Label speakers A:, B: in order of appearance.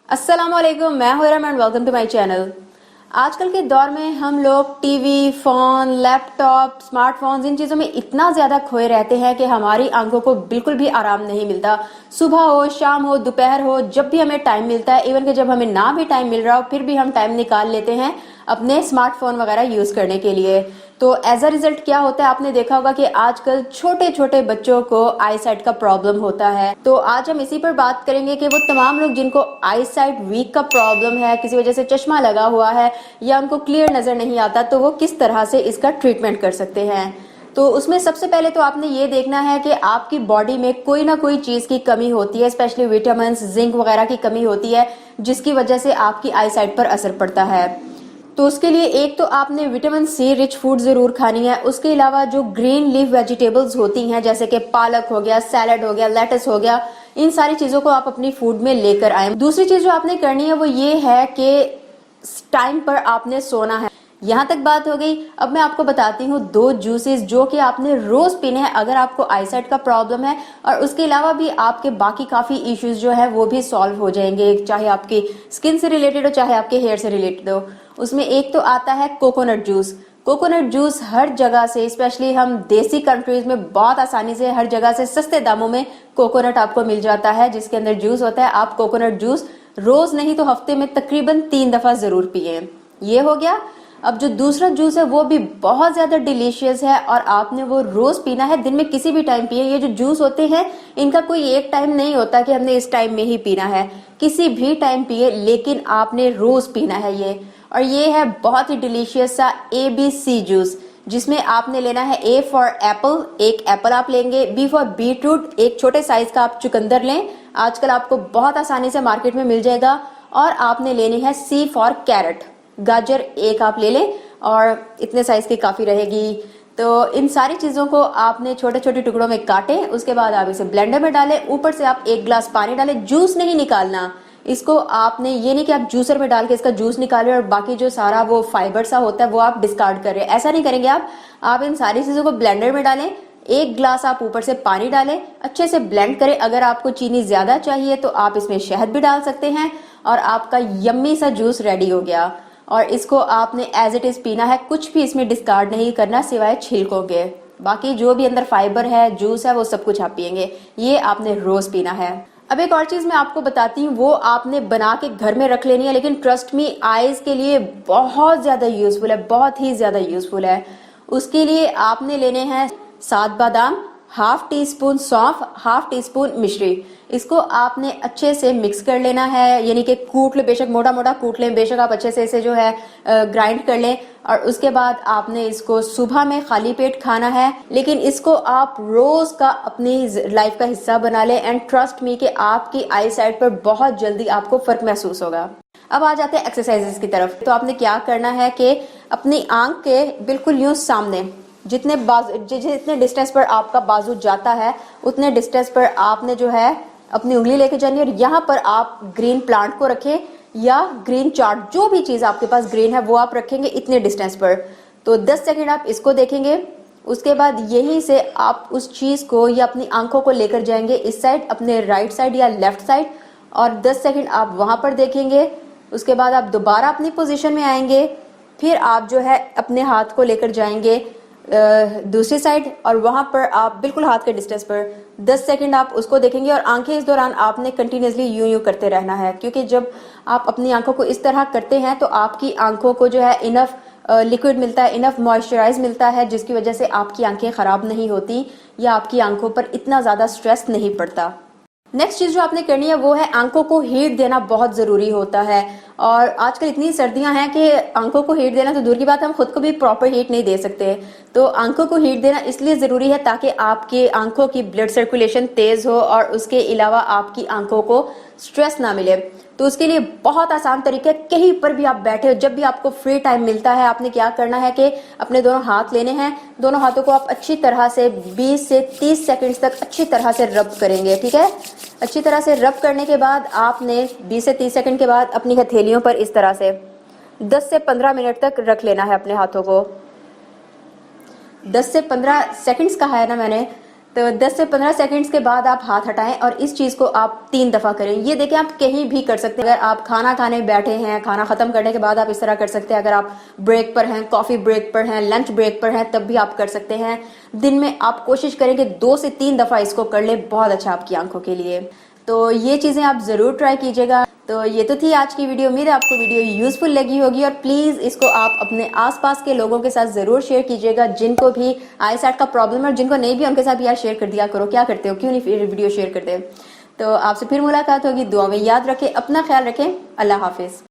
A: अस्सलामुअलैकुम, मैं हूं Iram and welcome to my channel. आजकल के दौर में हम लोग टीवी, फोन, लैपटॉप, स्मार्टफोन्स इन चीज़ों में इतना ज़्यादा खोए रहते हैं कि हमारी आंखों को बिल्कुल भी आराम नहीं मिलता। सुबह हो, शाम हो, दोपहर हो, जब भी हमें टाइम मिलता है, इवन कि जब हमें ना भी टाइम मिल रहा हो फिर भी हम टाइम निकाल लेते हैं अपने स्मार्टफोन वगैरह यूज़ करने के लिए। तो एज अ रिजल्ट क्या होता है, आपने देखा होगा कि आजकल छोटे छोटे बच्चों को आई साइट का प्रॉब्लम होता है। तो आज हम इसी पर बात करेंगे कि वो तमाम लोग जिनको आई साइट वीक का प्रॉब्लम है, किसी वजह से चश्मा लगा हुआ है या उनको क्लियर नजर नहीं आता, तो वो किस तरह से इसका ट्रीटमेंट कर सकते हैं। तो उसमें सबसे पहले तो आपने ये देखना है कि आपकी बॉडी में कोई ना कोई चीज की कमी होती है, स्पेशली विटामिन, जिंक वगैरह की कमी होती है, जिसकी वजह से आपकी आई साइट पर असर पड़ता है। तो उसके लिए एक तो आपने विटामिन सी रिच फूड जरूर खानी है। उसके अलावा जो ग्रीन लीफ वेजिटेबल्स होती हैं, जैसे कि पालक हो गया, सैलड हो गया, लेटस हो गया, इन सारी चीजों को आप अपनी फूड में लेकर आए। दूसरी चीज जो आपने करनी है वो ये है कि टाइम पर आपने सोना है। यहाँ तक बात हो गई। अब मैं आपको बताती हूँ दो जूसेस जो कि आपने रोज पीने हैं अगर आपको आईसाइट का प्रॉब्लम है, और उसके अलावा भी आपके बाकी काफी इश्यूज जो है वो भी सॉल्व हो जाएंगे, चाहे आपकी स्किन से रिलेटेड हो चाहे आपके हेयर से रिलेटेड हो। उसमें एक तो आता है कोकोनट जूस। कोकोनट जूस हर जगह से, स्पेशली हम देसी कंट्रीज में बहुत आसानी से हर जगह से सस्ते दामों में कोकोनट आपको मिल जाता है, जिसके अंदर जूस होता है। आप कोकोनट जूस रोज नहीं तो हफ्ते में तकरीबन 3 दफा जरूर पिए। ये हो गया। अब जो दूसरा जूस है वो भी बहुत ज्यादा डिलीशियस है और आपने वो रोज पीना है, दिन में किसी भी टाइम पिए। ये जो जूस होते हैं इनका कोई एक टाइम नहीं होता कि हमने इस टाइम में ही पीना है, किसी भी टाइम पिए, लेकिन आपने रोज पीना है ये। और ये है बहुत ही डिलीशियस सा ABC जूस, जिसमें आपने लेना है A फॉर एप्पल, एक एप्पल आप लेंगे, B फॉर बीटरूट, एक छोटे साइज का आप चुकंदर लें, आजकल आपको बहुत आसानी से मार्केट में मिल जाएगा, और आपने लेनी है C फॉर कैरेट, गाजर एक आप ले लें, और इतने साइज की काफी रहेगी। तो इन सारी चीजों को आपने छोटे छोटे टुकड़ों में काटें, उसके बाद आप इसे ब्लेंडर में डालें, ऊपर से आप 1 गिलास पानी डालें। जूस नहीं निकालना इसको, आपने ये नहीं कि आप जूसर में डाल के इसका जूस निकाल रहे और बाकी जो सारा वो फाइबर सा होता है वो आप डिस्कार्ड कर रहे हैं, ऐसा नहीं करेंगे आप इन सारी चीजों को ब्लेंडर में डालें, 1 गिलास आप ऊपर से पानी डालें, अच्छे से ब्लेंड करें। अगर आपको चीनी ज्यादा चाहिए तो आप इसमें शहद भी डाल सकते हैं, और आपका यम्मी सा जूस रेडी हो गया। और इसको आपने एज इट इज पीना है, कुछ भी इसमें डिस्कार्ड नहीं करना सिवाय छिलकों के। बाकी जो भी अंदर फाइबर है, जूस है, वो सब कुछ आप पियेंगे। ये आपने रोज पीना है। अब एक और चीज मैं आपको बताती हूँ, वो आपने बना के घर में रख लेनी है, लेकिन ट्रस्ट मी आईज के लिए बहुत ज्यादा यूजफुल है, बहुत ही ज्यादा यूजफुल है। उसके लिए आपने लेने हैं 7 बादाम, हाफ टी स्पून सौंफ, हाफ टी स्पून मिश्री। इसको आपने अच्छे से मिक्स कर लेना है, यानी कि कूट ले, बेशक मोटा मोटा कूट लें, बेशक आप अच्छे से इसे जो है ग्राइंड कर लें। और उसके बाद आपने इसको सुबह में खाली पेट खाना है, लेकिन इसको आप रोज का अपनी लाइफ का हिस्सा बना लें, एंड ट्रस्ट मी कि आपकी आई साइट पर बहुत जल्दी आपको फर्क महसूस होगा। अब आ जाते हैं एक्सरसाइजेस की तरफ। तो आपने क्या करना है कि अपनी आंख के बिल्कुल यूं सामने, जितने डिस्टेंस पर आपका बाजू जाता है उतने डिस्टेंस पर आपने जो है अपनी उंगली लेके जानी है, और यहाँ पर आप ग्रीन प्लांट को रखें या ग्रीन चार्ट, जो भी चीज आपके पास ग्रीन है वो आप रखेंगे इतने डिस्टेंस पर। तो 10 सेकंड आप इसको देखेंगे। उसके बाद यहीं से आप उस चीज को या अपनी आंखों को लेकर जाएंगे इस साइड, अपने राइट साइड या लेफ्ट साइड, और 10 सेकंड आप वहां पर देखेंगे। उसके बाद आप दोबारा अपनी पोजीशन में आएंगे, फिर आप जो है अपने हाथ को लेकर जाएंगे दूसरी साइड, और वहां पर आप बिल्कुल हाथ के डिस्टेंस पर 10 सेकंड आप उसको देखेंगे, और आंखें इस दौरान आपने कंटिन्यूसली यूं यूं करते रहना है, क्योंकि जब आप अपनी आंखों को इस तरह करते हैं तो आपकी आंखों को जो है इनफ लिक्विड मिलता है, इनफ मॉइस्चराइज मिलता है, जिसकी वजह से आपकी आंखें खराब नहीं होती या आपकी आंखों पर इतना ज्यादा स्ट्रेस नहीं पड़ता। नेक्स्ट चीज जो आपने करनी है वो है आंखों को हीट देना बहुत जरूरी होता है। और आजकल इतनी सर्दियां हैं कि आंखों को हीट देना तो दूर की बात, हम खुद को भी प्रॉपर हीट नहीं दे सकते। तो आंखों को हीट देना इसलिए जरूरी है ताकि आपकी आंखों की ब्लड सर्कुलेशन तेज हो, और उसके अलावा आपकी आंखों को स्ट्रेस ना मिले। तो उसके लिए बहुत आसान तरीके, कहीं पर भी आप बैठे हो, जब भी आपको फ्री टाइम मिलता है, आपने क्या करना है कि अपने दोनों हाथ लेने हैं, दोनों हाथों को आप अच्छी तरह से 20 से 30 सेकंड्स तक अच्छी तरह से रब करेंगे। ठीक है, अच्छी तरह से रब करने के बाद आपने 20 से 30 सेकंड के बाद अपनी हथेलियों पर इस तरह से 10 से 15 मिनट तक रख लेना है अपने हाथों को। 10 से 15 सेकंड्स कहा है ना मैंने, तो 10 से 15 सेकंड्स के बाद आप हाथ हटाएं और इस चीज को आप 3 दफा करें। ये देखें आप कहीं भी कर सकते हैं। अगर आप खाना खाने बैठे हैं, खाना खत्म करने के बाद आप इस तरह कर सकते हैं। अगर आप ब्रेक पर हैं, कॉफी ब्रेक पर हैं, लंच ब्रेक पर हैं, तब भी आप कर सकते हैं। दिन में आप कोशिश करें कि 2 से 3 दफा इसको कर ले, बहुत अच्छा आपकी आंखों के लिए। तो ये चीजें आप जरूर ट्राई कीजिएगा। तो ये तो थी आज की वीडियो। उम्मीद है आपको वीडियो यूजफुल लगी होगी और प्लीज इसको आप अपने आसपास के लोगों के साथ जरूर शेयर कीजिएगा जिनको भी आई साइट का प्रॉब्लम है, और जिनको नहीं भी उनके साथ भी यार शेयर कर दिया करो। क्या करते हो, क्यों नहीं वीडियो शेयर करते। तो आपसे फिर मुलाकात होगी। दुआ में याद रखें, अपना ख्याल रखें। अल्लाह हाफिज।